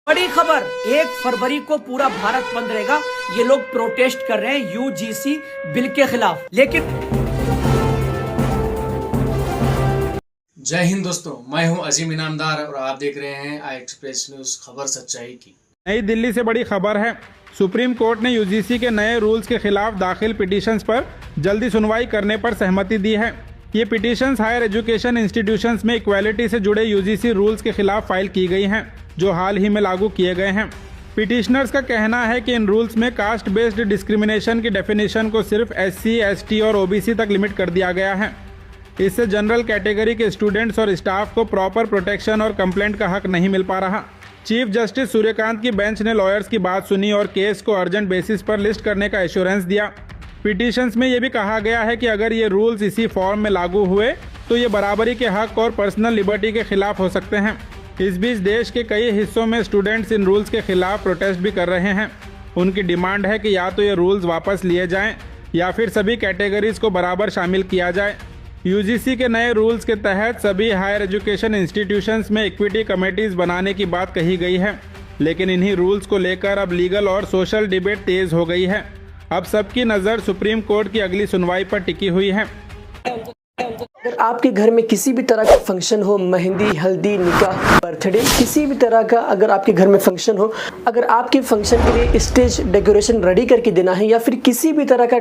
बड़ी खबर, 1 फरवरी को पूरा भारत बंद रहेगा। ये लोग प्रोटेस्ट कर रहे हैं यूजीसी बिल के खिलाफ। लेकिन जय हिंद दोस्तों, मैं हूं अजीम इनामदार और आप देख रहे हैं आई एक्सप्रेस न्यूज, खबर सच्चाई की। नई दिल्ली से बड़ी खबर है। सुप्रीम कोर्ट ने यूजीसी के नए रूल्स के खिलाफ दाखिल पिटीशंस पर जल्दी सुनवाई करने पर सहमति दी है। ये पिटीशंस हायर एजुकेशन इंस्टीट्यूशंस में इक्वालिटी से जुड़े यूजीसी रूल्स के खिलाफ फाइल की गई हैं, जो हाल ही में लागू किए गए हैं। पिटिशनर्स का कहना है कि इन रूल्स में कास्ट बेस्ड डिस्क्रिमिनेशन की डेफिनेशन को सिर्फ एससी, एसटी और ओबीसी तक लिमिट कर दिया गया है। इससे जनरल कैटेगरी के स्टूडेंट्स और स्टाफ को प्रॉपर प्रोटेक्शन और कंप्लेंट का हक नहीं मिल पा रहा। चीफ जस्टिस सूर्यकांत की बेंच ने लॉयर्स की बात सुनी और केस को अर्जेंट बेसिस पर लिस्ट करने का एश्योरेंस दिया। पिटीशंस में ये भी कहा गया है कि अगर ये रूल्स इसी फॉर्म में लागू हुए तो ये बराबरी के हक और पर्सनल लिबर्टी के खिलाफ हो सकते हैं। इस बीच देश के कई हिस्सों में स्टूडेंट्स इन रूल्स के खिलाफ प्रोटेस्ट भी कर रहे हैं। उनकी डिमांड है कि या तो ये रूल्स वापस लिए जाएं या फिर सभी कैटेगरीज को बराबर शामिल किया जाए। यूजीसी के नए रूल्स के तहत सभी हायर एजुकेशन इंस्टीट्यूशंस में इक्विटी कमेटीज बनाने की बात कही गई है, लेकिन इन्हीं रूल्स को लेकर अब लीगल और सोशल डिबेट तेज हो गई है। अब सबकी नज़र सुप्रीम कोर्ट की अगली सुनवाई पर टिकी हुई है। अगर आपके घर में किसी भी तरह का फंक्शन हो, मेहंदी, हल्दी, निकाह, बर्थडे, किसी भी तरह का अगर आपके घर में फंक्शन हो, अगर आपके फंक्शन के लिए स्टेज डेकोरेशन रेडी करके देना है या फिर किसी भी तरह का